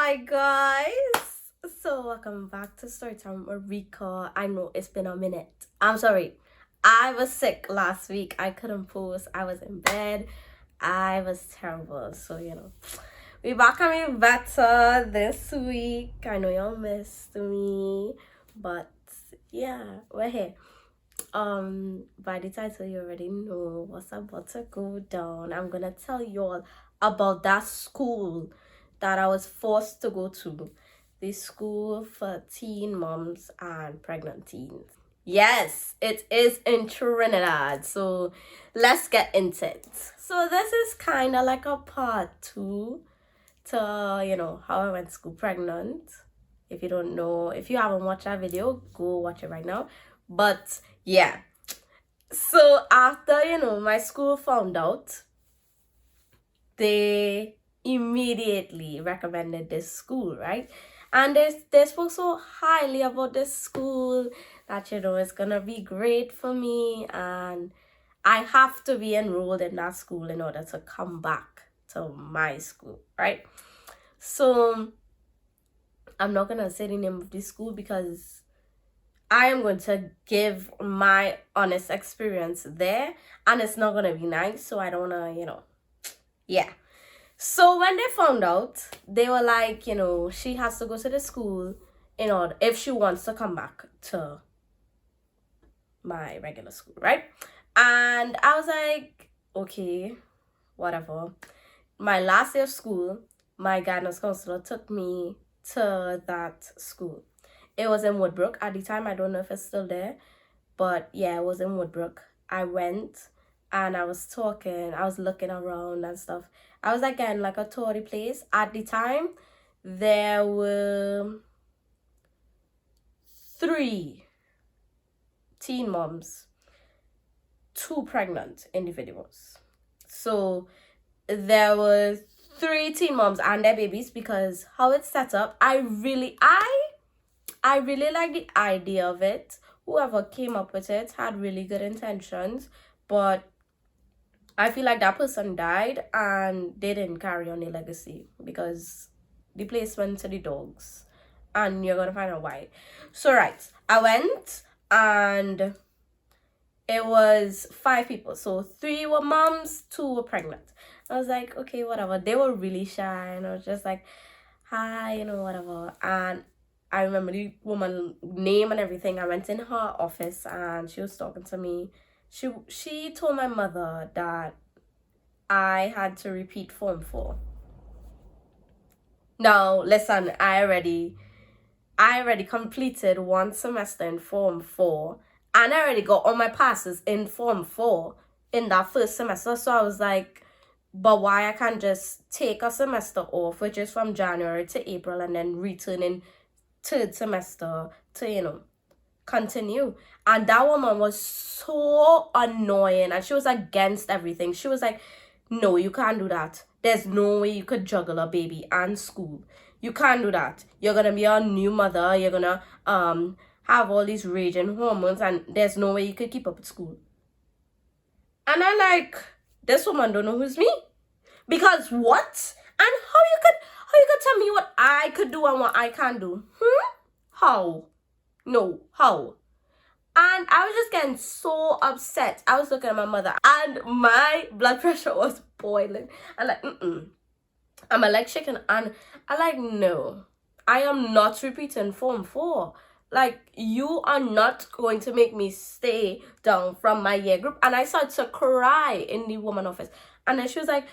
Hi guys. So welcome back to Storytime with Rika. I know it's been a minute. I'm sorry. I was sick last week. I couldn't post. I was in bed. I was terrible. So we back and we better this week. I know y'all missed me, but yeah, we're here. By the title you already know what's about to go down. I'm gonna tell you all about that school that I was forced to go to. The school for teen moms and pregnant teens. Yes, it is in Trinidad. So let's get into it. So this is kind of like a part two to, how I went to school pregnant. If you don't know, if you haven't watched that video, go watch it right now. But yeah. So after, my school found out, they immediately recommended this school, right? And they spoke so highly about this school that, it's gonna be great for me, and I have to be enrolled in that school in order to come back to my school, right? So I'm not gonna say the name of this school because I am going to give my honest experience there, and it's not gonna be nice, so I don't wanna, yeah. So when they found out, they were like, she has to go to the school in order if she wants to come back to my regular school, right? And I was like, okay, whatever. My last day of school, my guidance counselor took me to that school. It was in Woodbrook at the time. I don't know if it's still there, but yeah, it was in Woodbrook. I went and I was talking, I was looking around and stuff. I was like getting like a toury place. At the time, there were 3 teen moms, 2 pregnant individuals. So there were 3 teen moms and their babies, because how it's set up, I really like the idea of it. Whoever came up with it had really good intentions, but I feel like that person died and they didn't carry on the legacy because the place went to the dogs, and you're gonna find out why. So right, I went and it was 5 people. So 3 were moms, 2 were pregnant. I was like, okay, whatever. They were really shy, and I was just like, hi, whatever. And I remember the woman name and everything. I went in her office and she was talking to me. She told my mother that I had to repeat Form 4. Now, listen, I already completed 1 semester in Form 4, and I already got all my passes in Form 4 in that first semester. So I was like, but why I can't just take a semester off, which is from January to April, and then return in 3rd semester to, continue. And that woman was so annoying, and she was against everything. She was like, no, you can't do that. There's no way you could juggle a baby and school. You can't do that. You're gonna be a new mother. You're gonna have all these raging hormones, and there's no way you could keep up with school. And I'm like, this woman don't know who's me. Because what? And how you could tell me what I could do and what I can't do? How? No, how? And I was just getting so upset. I was looking at my mother and my blood pressure was boiling. I'm like, I'm like shaking, and I'm like, no, I am not repeating Form 4. Like, you are not going to make me stay down from my year group. And I started to cry in the woman office. And then she was like,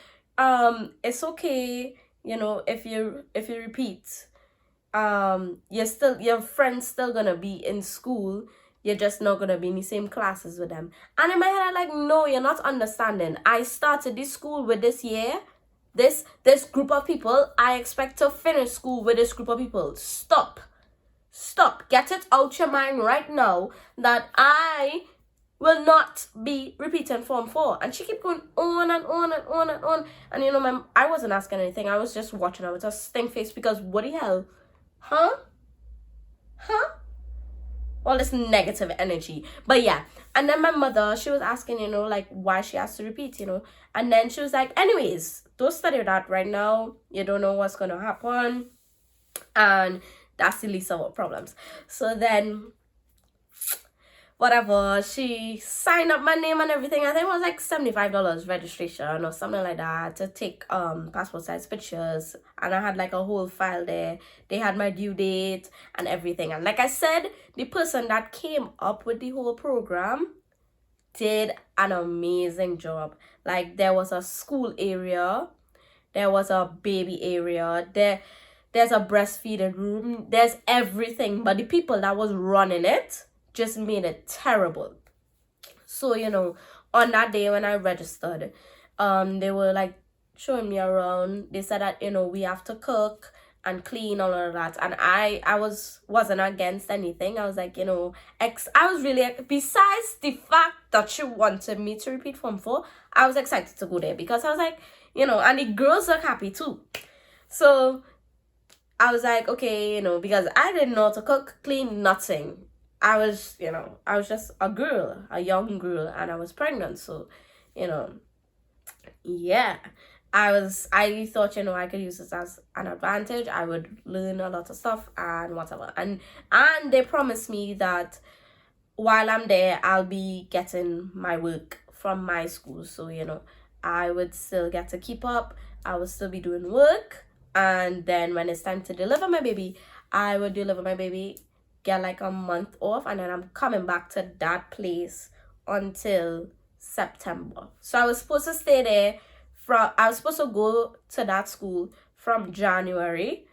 it's okay, if you repeat, your friend's still gonna be in school. You're just not gonna be in the same classes with them. And in my head, I'm like, no, you're not understanding. I started this school with this year. This group of people. I expect to finish school with this group of people. Stop. Get it out your mind right now that I will not be repeating Form 4. And she kept going on and on and on and on. And I wasn't asking anything. I was just watching her with a stink face, because what the hell? Huh? All this negative energy. But yeah. And then my mother, she was asking, like, why she has to repeat, And then she was like, anyways, don't study that right now. You don't know what's going to happen. and that's the least of our problems. So then, whatever, she signed up my name and everything. I think it was like $75 registration or something like that to take passport size pictures, and I had like a whole file there. They had my due date and everything, and like I said, the person that came up with the whole program did an amazing job. Like, there was a school area, there was a baby area, there's a breastfeeding room, there's everything, but the people that was running it just made it terrible. So, on that day when I registered, they were like showing me around. They said that, we have to cook and clean, all of that, and I wasn't against anything. I was like, I was really, besides the fact that she wanted me to repeat Form 4, I was excited to go there because I was like, and the girls look happy too. So I was like, okay, because I didn't know how to cook, clean, nothing. I was just a girl, a young girl, and I was pregnant. So, yeah, I thought, I could use this as an advantage. I would learn a lot of stuff and whatever. And they promised me that while I'm there, I'll be getting my work from my school. So, I would still get to keep up. I would still be doing work. And then when it's time to deliver my baby, I would deliver my baby, get like a month off, and then I'm coming back to that place until September. So I was supposed to stay there I was supposed to go to that school from January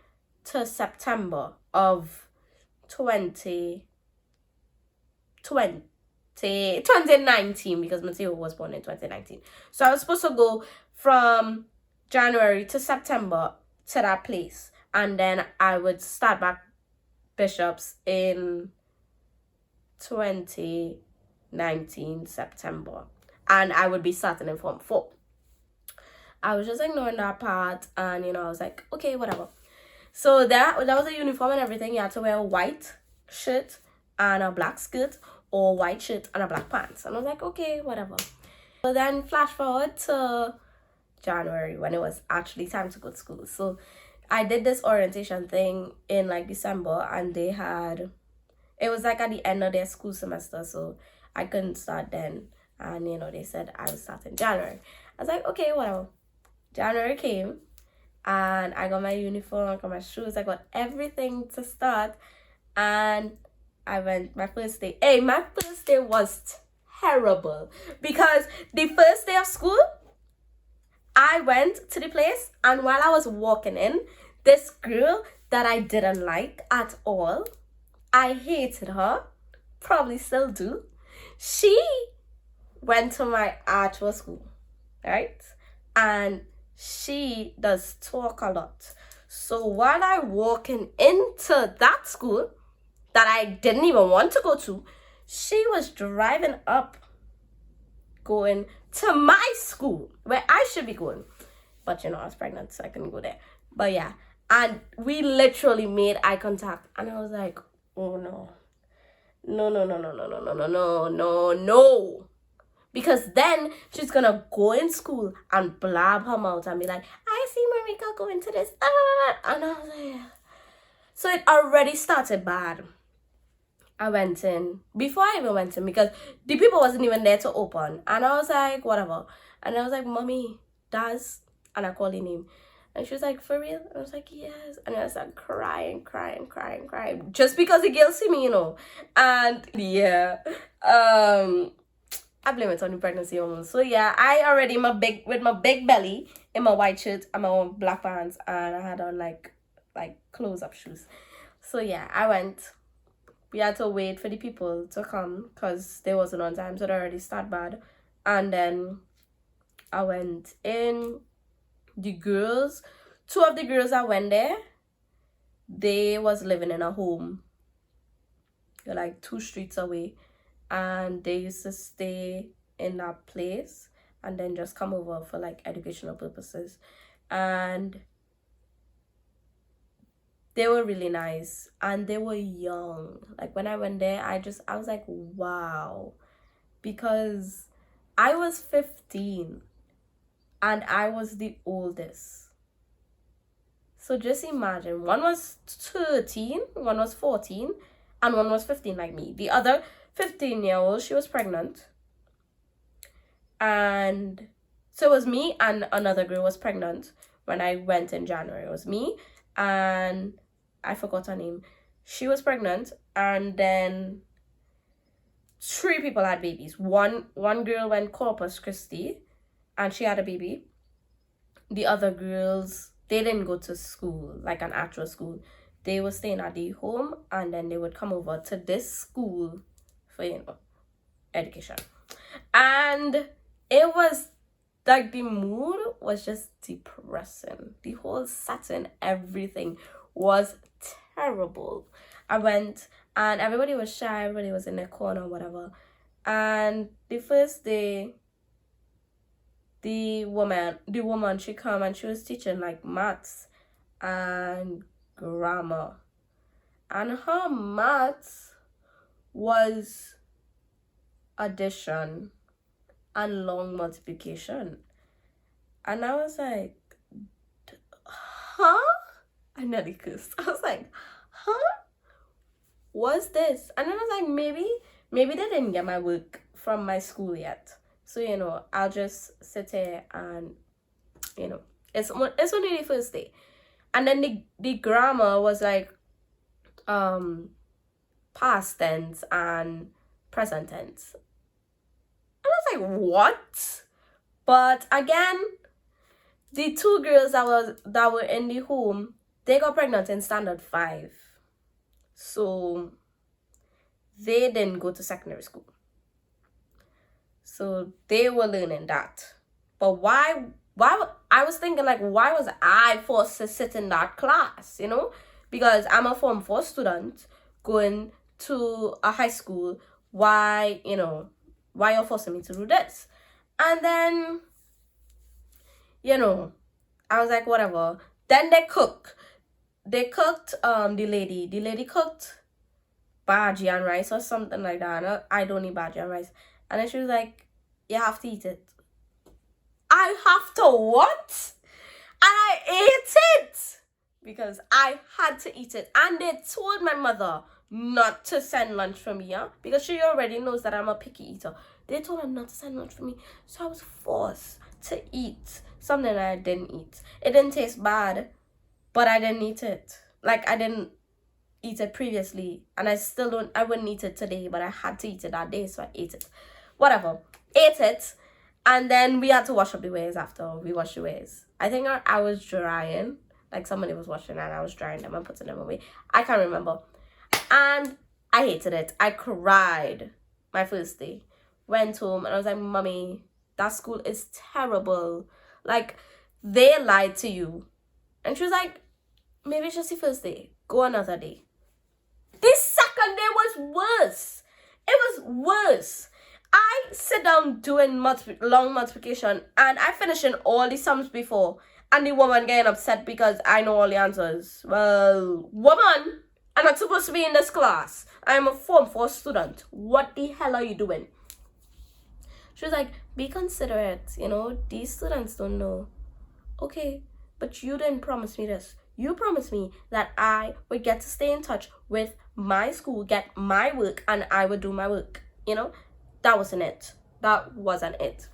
to September of 2019, because Mateo was born in 2019. So I was supposed to go from January to September to that place, and then I would start back Bishops in 2019 September, and I would be starting in Form 4. I was just ignoring that part, and I was like, okay, whatever. So that was a uniform and everything. You had to wear a white shirt and a black skirt, or white shirt and a black pants. And I was like, okay, whatever. So then flash forward to January, when it was actually time to go to school. So I did this orientation thing in like December, and it was like at the end of their school semester, so I couldn't start then. And they said I would start in January. I was like, okay, whatever. January came, and I got my uniform, I got my shoes, I got everything to start, and I went my first day. Hey, my first day was terrible, because the first day of school, I went to the place, and while I was walking in, this girl that I didn't like at all, I hated her, probably still do, she went to my actual school, right? And she does talk a lot. So while I walking into that school that I didn't even want to go to, she was driving up, going to my school where I should be going. But I was pregnant, so I couldn't go there. But yeah, and we literally made eye contact, and I was like, oh no. No. Because then she's gonna go in school and blab her mouth and be like, I see Marika go into this. And I was like, so it already started bad. I went in, before I even went in, because the people wasn't even there to open. And I was like, whatever. And I was like, Mommy, Daz. And I called her name. And she was like, for real? And I was like, yes. And I was like crying. Just because the girl see me, And yeah. I blame it on the pregnancy hormones. So yeah, I already with my big belly in my white shirt and my black pants, and I had on like close up shoes. So yeah, I went. We had to wait for the people to come because they wasn't on time, so they already started bad. And then I went in. Two of the girls that went there, they was living in a home. They're like 2 streets away. And they used to stay in that place and then just come over for like educational purposes. And they were really nice, and they were young. Like when I went there, I was like, wow. Because I was 15 and I was the oldest. So just imagine, one was 13, one was 14, and one was 15 like me. The other 15-year-old, she was pregnant. And so it was me and another girl was pregnant when I went in January. It was me and I forgot her name. She was pregnant, and then 3 people had babies. One girl went Corpus Christi and she had a baby. The other girls, they didn't go to school, like an actual school. They were staying at the home, and then they would come over to this school for, education. And it was like, the mood was just depressing. The whole setting, everything was terrible. I went and everybody was shy, everybody was in their corner, whatever. And the first day, the woman, she come and she was teaching like maths and grammar. And her maths was addition and long multiplication. And I was like, huh? I nearly cursed. I was like, huh? What's this? And then I was like, maybe they didn't get my work from my school yet. So, I'll just sit here and, it's only the first day. And then the grammar was like past tense and present tense. And I was like, what? But again, the 2 girls that were in the home, they got pregnant in standard 5. So they didn't go to secondary school. So they were learning that. But why I was thinking, like, why was I forced to sit in that class, Because I'm a Form 4 student going to a high school. Why you're forcing me to do this? And then, I was like, whatever. Then they cooked the lady cooked bhaji and rice or something like that. I don't eat bhaji and rice. And then she was like, you have to eat it. I have to what? And I ate it because I had to eat it. And they told my mother not to send lunch for me, because she already knows that I'm a picky eater. They told her not to send lunch for me. So I was forced to eat something that I didn't eat. It didn't taste bad, but I didn't eat it. Like, I didn't eat it previously, and I wouldn't eat it today, but I had to eat it that day, so I ate it. Whatever. Ate it, and then we had to wash up the ways after we washed the ways. I think I was drying, like somebody was washing and I was drying them and putting them away. I can't remember. And I hated it. I cried my first day. Went home and I was like, Mommy, that school is terrible. Like, they lied to you. And she was like, maybe it's just the first day. Go another day. The second day was worse. It was worse. I sit down doing long multiplication and I finish in all the sums before, and the woman getting upset because I know all the answers. Well, woman, I'm not supposed to be in this class. I'm a Form 4 student. What the hell are you doing? She was like, be considerate. These students don't know. Okay, but you didn't promise me this. You promised me that I would get to stay in touch with my school, get my work, and I would do my work. That wasn't it. That wasn't it.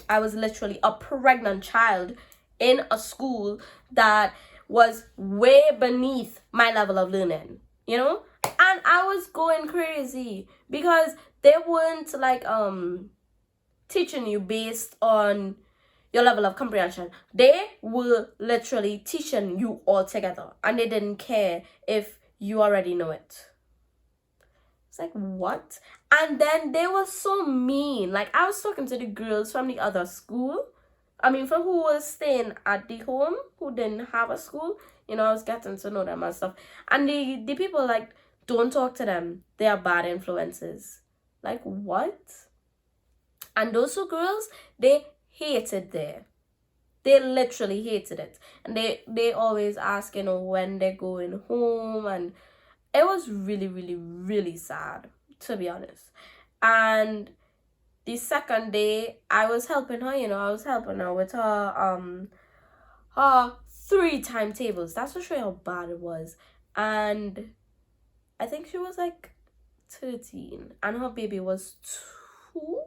I was literally a pregnant child in a school that was way beneath my level of learning, and I was going crazy because they weren't like teaching you based on your level of comprehension. They were literally teaching you all together, and they didn't care if you already know it. It's like, what? And then they were so mean. Like, I was talking to the girls from the other school. From who was staying at the home, who didn't have a school. I was getting to know them and stuff. And the people, like, don't talk to them. They are bad influences. Like, what? And those 2 girls, they hated there. They literally hated it. And they always ask, when they're going home. And it was really, really, really sad, to be honest. And the second day, I was helping her, I was helping her with her 3 timetables. That's to show you how bad it was. And I think she was like 13 and her baby was 2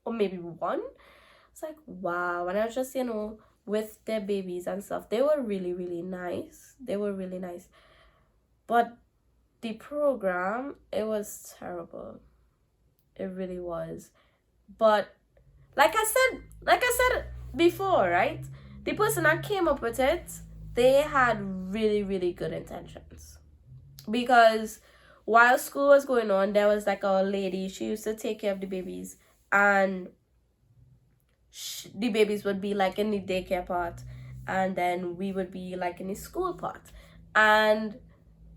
or maybe 1. It's like, wow. And I was just, with their babies and stuff, they were really, really nice. They were really nice. But the program, it was terrible. It really was. But like I said before, right? The person that came up with it, they had really, really good intentions. Because while school was going on, there was like a lady, she used to take care of the babies, and the babies would be like in the daycare part, and then we would be like in the school part. And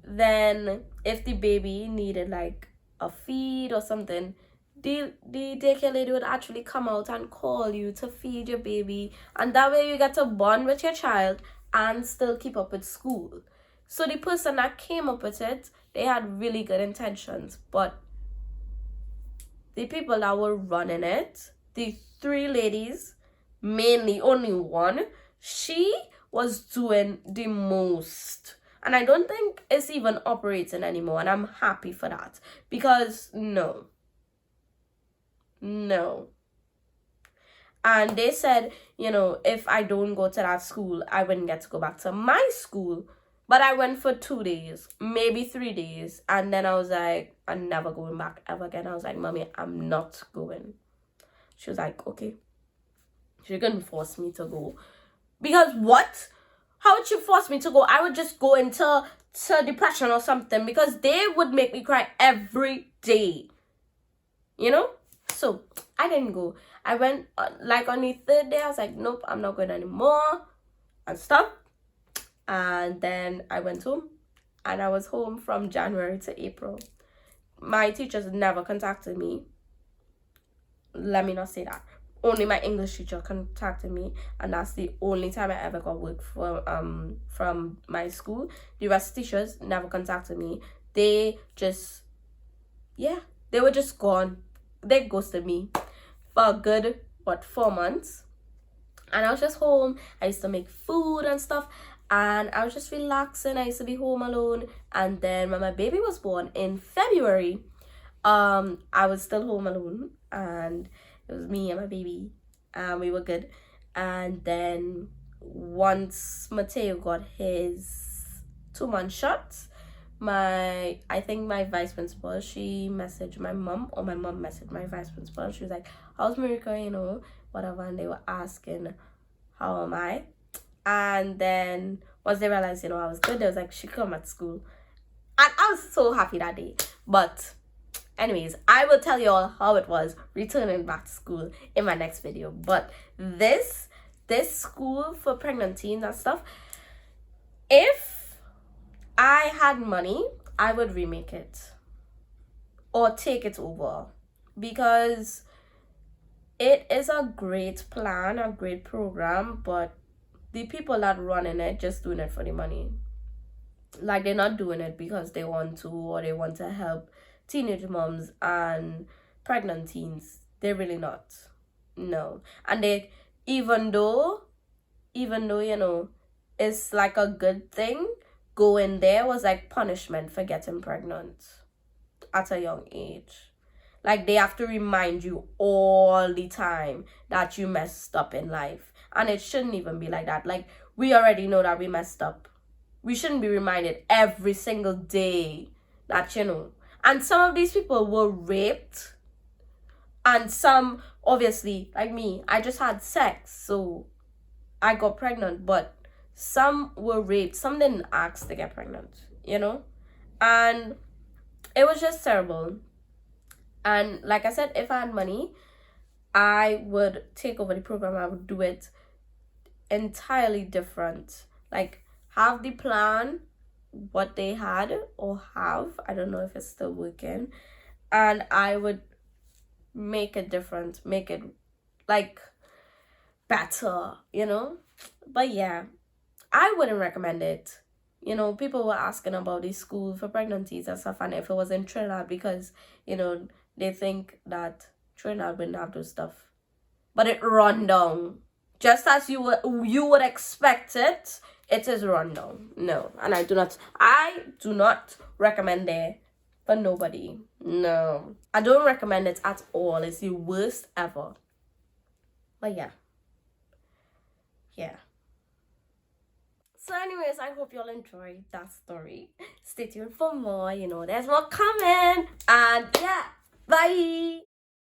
then if the baby needed like a feed or something, the daycare lady would actually come out and call you to feed your baby, and that way you get to bond with your child and still keep up with school. So the person that came up with it, they had really good intentions, but the people that were running it, the 3 ladies, mainly only one, she was doing the most. And I don't think it's even operating anymore, and I'm happy for that. Because no. And they said, if I don't go to that school, I wouldn't get to go back to my school. But I went for 2 days, maybe 3 days. And then I was like, I'm never going back ever again. I was like, Mommy, I'm not going. She was like, okay. She couldn't force me to go. Because what? How would she force me to go? I would just go into depression or something, because they would make me cry every day. So I didn't go. I went like on the 3rd day. I was like, nope, I'm not going anymore, and stuff. And then I went home, and I was home from January to April. My teachers never contacted me. Let me not say that. Only my English teacher contacted me, and that's the only time I ever got work from my school. The rest of the teachers never contacted me. They just, they were just gone. They ghosted me for a good 4 months. And I was just home. I used to make food and stuff, and I was just relaxing. I used to be home alone. And then when my baby was born in February, I was still home alone, and it was me and my baby, and we were good. And then once Mateo got his 2-month shots, I think my vice principal, she messaged my mom, or my mom messaged my vice principal, and she was like, how's Marika, whatever. And they were asking, how am I? And then once they realized, I was good, they was like, she come at school. And I was so happy that day. But anyways, I will tell you all how it was returning back to school in my next video. But this school for pregnant teens and stuff, if I had money, I would remake it or take it over, because it is a great plan, a great program, but the people that running it just doing it for the money. Like, they're not doing it because they want to, or they want to help teenage moms and pregnant teens. They're really not. No. And they, even though it's like a good thing, going there was like punishment for getting pregnant at a young age. Like, they have to remind you all the time that you messed up in life. And it shouldn't even be like that. Like, we already know that we messed up. We shouldn't be reminded every single day that, And some of these people were raped. And some, obviously, like me, I just had sex, so I got pregnant. But some were raped. Some didn't ask to get pregnant, And it was just terrible. And like I said, if I had money, I would take over the program. I would do it entirely different. Like, have the plan, what they had or have. I don't know if it's still working. And I would make it different. Make it, like, better, But yeah, I wouldn't recommend it. People were asking about the school for pregnancies and stuff, and if it was in Trinidad, because, they think that Trinidad wouldn't have those stuff. But it run down just as you would expect it, it is run down. No, and I do not recommend there for nobody. No, I don't recommend it at all. It's the worst ever. But yeah. So anyways, I hope y'all enjoyed that story. Stay tuned for more. There's more coming. And yeah, bye.